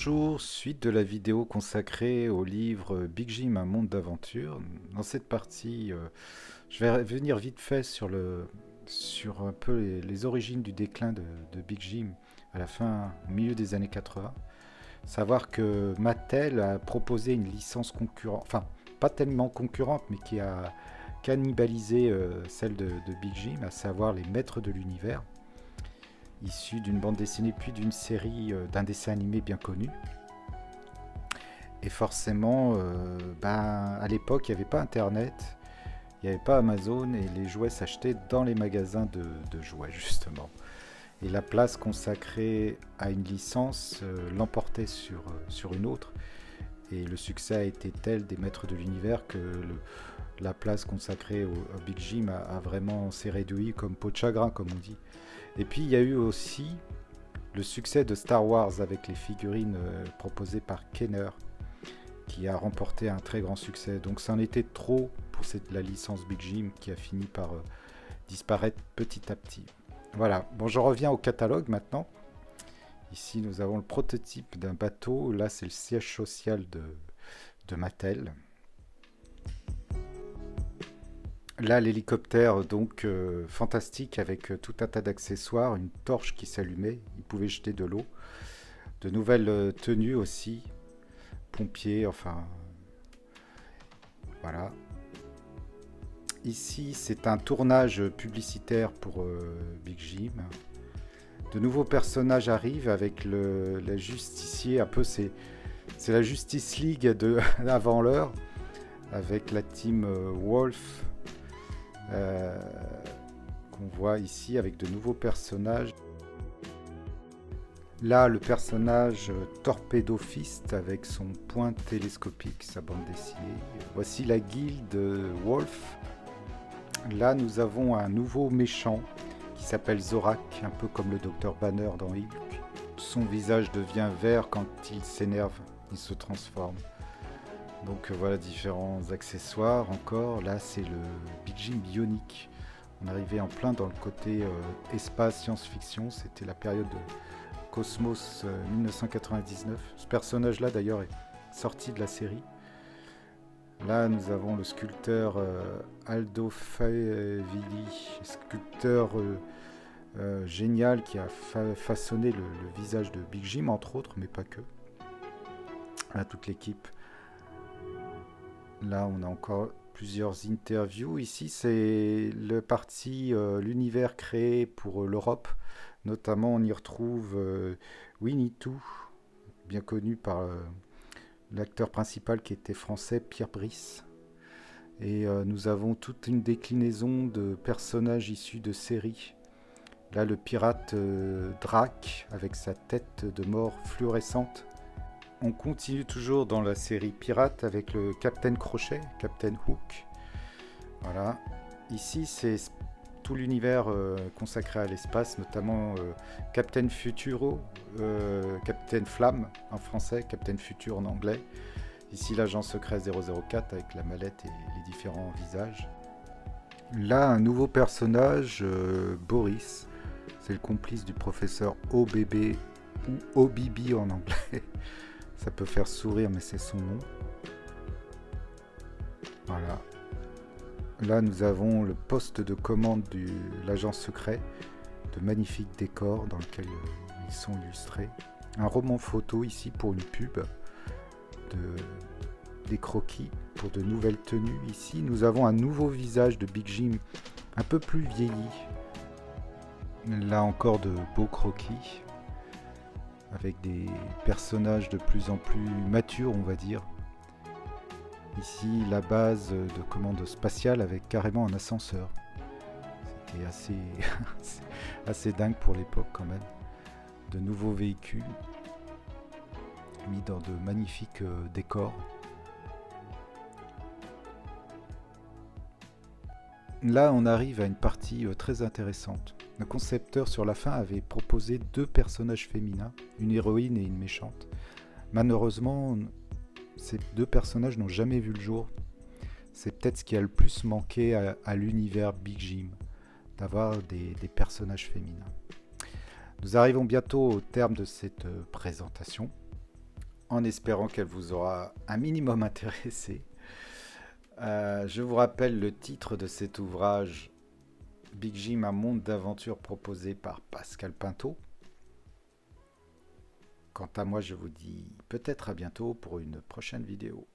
Bonjour, suite de la vidéo consacrée au livre Big Jim, un monde d'aventure. Dans cette partie, je vais revenir vite fait sur un peu les origines du déclin de Big Jim à la fin, au milieu des années 80. Savoir que Mattel a proposé une licence concurrente, enfin pas tellement concurrente, mais qui a cannibalisé celle de Big Jim, à savoir les Maîtres de l'Univers, issu d'une bande dessinée puis d'une série d'un dessin animé bien connu. Et forcément, à l'époque, il n'y avait pas Internet, il n'y avait pas Amazon et les jouets s'achetaient dans les magasins de jouets justement. Et la place consacrée à une licence l'emportait sur une autre. Et le succès a été tel des Maîtres de l'Univers que la place consacrée au Big Jim a vraiment s'est réduite comme peau de chagrin, comme on dit. Et puis il y a eu aussi le succès de Star Wars avec les figurines proposées par Kenner, qui a remporté un très grand succès. Donc ça en était trop pour la licence Big Jim qui a fini par disparaître petit à petit. Voilà, bon, je reviens au catalogue maintenant. Ici nous avons le prototype d'un bateau, là c'est le siège social de Mattel. Là, l'hélicoptère, donc fantastique, avec tout un tas d'accessoires, une torche qui s'allumait, il pouvait jeter de l'eau, de nouvelles tenues aussi, pompiers, enfin, voilà. Ici, c'est un tournage publicitaire pour Big Jim. De nouveaux personnages arrivent avec la justicier, un peu, c'est la Justice League avant l'heure, avec la team Wolf. Qu'on voit ici avec de nouveaux personnages. Là, le personnage Torpedo Fist avec son poing télescopique, sa bande dessinée. Voici la guilde Wolf. Là, nous avons un nouveau méchant qui s'appelle Zorak, un peu comme le Dr Banner dans Hulk. Son visage devient vert quand il s'énerve, il se transforme. Donc voilà différents accessoires encore. Là c'est le Big Jim Bionic. On arrivait en plein dans le côté espace science-fiction. C'était la période de Cosmos 1999. Ce personnage là d'ailleurs est sorti de la série. Là nous avons le sculpteur Aldo Favilli, sculpteur génial qui a façonné le visage de Big Jim entre autres, mais pas que. Là toute l'équipe. Là, on a encore plusieurs interviews. Ici, c'est le parti, l'univers créé pour l'Europe. Notamment, on y retrouve Winnie Pooh, bien connu par l'acteur principal qui était français, Pierre Brice. Et nous avons toute une déclinaison de personnages issus de séries. Là, le pirate Drac, avec sa tête de mort fluorescente. On continue toujours dans la série Pirate avec le Captain Crochet, Captain Hook. Voilà. Ici, c'est tout l'univers consacré à l'espace, notamment Captain Futuro, Captain Flamme en français, Captain Future en anglais. Ici, l'agent secret 004 avec la mallette et les différents visages. Là, un nouveau personnage, Boris. C'est le complice du professeur OBB ou OBB en anglais. Ça peut faire sourire, mais c'est son nom. Voilà. Là, nous avons le poste de commande de l'agent secret. De magnifiques décors dans lesquels ils sont illustrés. Un roman photo ici pour une pub. Des croquis pour de nouvelles tenues. Ici, nous avons un nouveau visage de Big Jim, un peu plus vieilli. Là encore, de beaux croquis. Avec des personnages de plus en plus matures, on va dire. Ici, la base de commande spatiale avec carrément un ascenseur. C'était assez dingue pour l'époque quand même. De nouveaux véhicules mis dans de magnifiques décors. Là, on arrive à une partie très intéressante. Le concepteur sur la fin avait proposé 2 personnages féminins, une héroïne et une méchante. Malheureusement, ces 2 personnages n'ont jamais vu le jour. C'est peut-être ce qui a le plus manqué à l'univers Big Jim, d'avoir des personnages féminins. Nous arrivons bientôt au terme de cette présentation. en espérant qu'elle vous aura un minimum intéressé. Je vous rappelle le titre de cet ouvrage, Big Jim, un monde d'aventure, proposé par Pascal Pinto. Quant à moi, je vous dis peut-être à bientôt pour une prochaine vidéo.